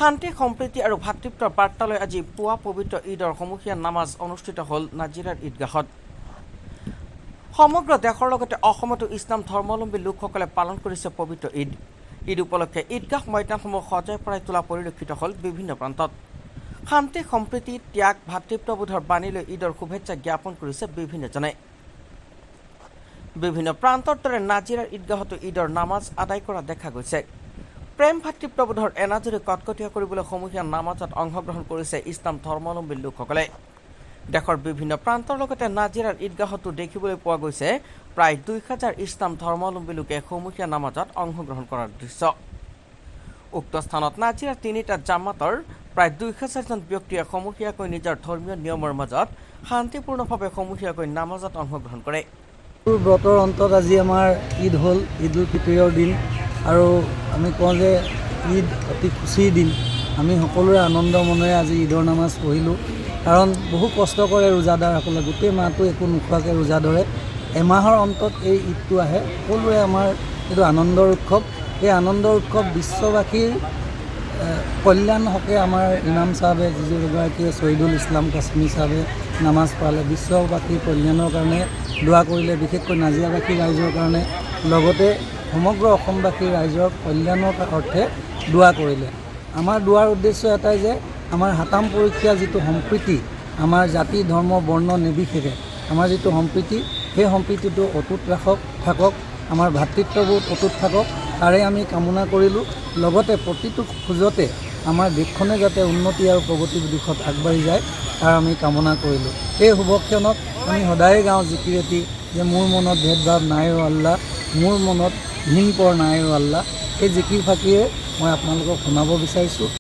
শান্তি সম্প্ৰীতি আৰু ভাতৃত্বৰ বাৰ্তালৈ আজি পুৱা পবিত্ৰ ঈদৰ সমূহীয়া নামাজ অনুষ্ঠিত হ'ল নাজিৰাৰ ঈদগাহত। সমগ্ৰ দেশৰ লগতে অসমতো ইছলাম ধৰ্মাৱলম্বী লোকসকলে পালন কৰিছে পবিত্ৰ ঈদ। ঈদ উপলক্ষে ঈদগাহ ময়দানসমূহ সজাই পৰাই তোলা পৰিলক্ষিত হ'ল বিভিন্ন প্ৰান্তত। শান্তি সম্প্ৰীতি ত্যাগ ভাতৃত্ববোধৰ বাণী লৈ ঈদৰ শুভেচ্ছা জ্ঞাপন কৰিছে বিভিন্নজনে। বিভিন্ন প্ৰান্তৰ দৰে নাজিৰাৰ ঈদগাহতো ঈদৰ নামাজ আদায় কৰা দেখা গৈছে। প্ৰেম ভাতৃত্ববোধৰ এনাজৰী কটকটীয়া কৰিবলৈ সমূহীয়া নামাজত অংশগ্ৰহণ কৰিছে ইছলাম ধৰ্মাৱলম্বী লোকসকলে। দেশৰ বিভিন্ন প্ৰান্তৰ লগতে নাজিৰাৰ ঈদগাহতো দেখিবলৈ পোৱা গৈছে প্ৰায় ২,০০০ ইছলাম ধৰ্মাৱলম্বী লোকে সমূহীয়া নামাজত অংশগ্ৰহণ কৰাৰ দৃশ্য। উক্ত স্থানত নাজিৰাৰ তিনিটা জামাতৰ প্ৰায় ২,০০০জন ব্যক্তিয়ে সমূহীয়াকৈ নিজৰ ধৰ্মীয় নিয়মৰ মাজত শান্তিপূৰ্ণভাৱে সমূহীয়াকৈ নামাজত অংশগ্ৰহণ কৰে। ব্ৰতৰ অন্তত আজি আমাৰ ঈদ হ'ল, ঈদ উল ফিতৰৰ দিন। আৰু আমি কওঁ যে ঈদ অতি খুচিৰ দিন। আমি সকলোৰে আনন্দ মনেৰে আজি ঈদৰ নামাজ পঢ়িলোঁ। কাৰণ বহু কষ্ট কৰে ৰোজাদাৰসকলে, গোটেই মাহটো একো নোখোৱাকৈ ৰোজা ধৰে। এমাহৰ অন্তত এই ঈদটো আহে। সকলোৰে আমাৰ এইটো আনন্দৰ উৎসৱ। এই আনন্দৰ উৎসৱ বিশ্ববাসীৰ কল্যাণ হকে আমাৰ ইমাম চাহাবে, যিগৰাকীয়ে শ্বহীদুল ইছলাম কাশ্মীৰ চাহাবে নামাজ পঢ়ালে, বিশ্ববাসীৰ কল্যাণৰ কাৰণে দোৱা কৰিলে, বিশেষকৈ নাজিৰাবাসী ৰাইজৰ কাৰণে, লগতে সমগ্ৰ অসমবাসীৰ ৰাইজৰ কল্যাণৰ অৰ্থে দোৱা কৰিলে। আমাৰ দোৱাৰ উদ্দেশ্য এটাই যে আমাৰ হাতাম পৰীক্ষা যিটো সম্প্ৰীতি, আমাৰ জাতি ধৰ্ম বৰ্ণ নিৰ্বিশেষে আমাৰ যিটো সম্প্ৰীতি, সেই সম্প্ৰীতিটো অটুট থাকক, আমাৰ ভাতৃত্ববোধ অটুট থাকক, তাৰে আমি কামনা কৰিলোঁ। লগতে প্ৰতিটো খোজতে আমাৰ দেশখনে যাতে উন্নতি আৰু প্ৰগতিৰ দিশত আগবাঢ়ি যায়, তাৰ আমি কামনা কৰিলোঁ। এই শুভক্ষণত আমি সদায়ে গাওঁ জিকিৰেটি যে মোৰ মনত ভেদভাৱ নাই অ' আল্লাহ, মোৰ মনত ঘিন পৰ নাই অ' আল্লাহ। এই জিকিৰ ফাঁকিয়ে মই আপোনালোকক শুনাব বিচাৰিছোঁ।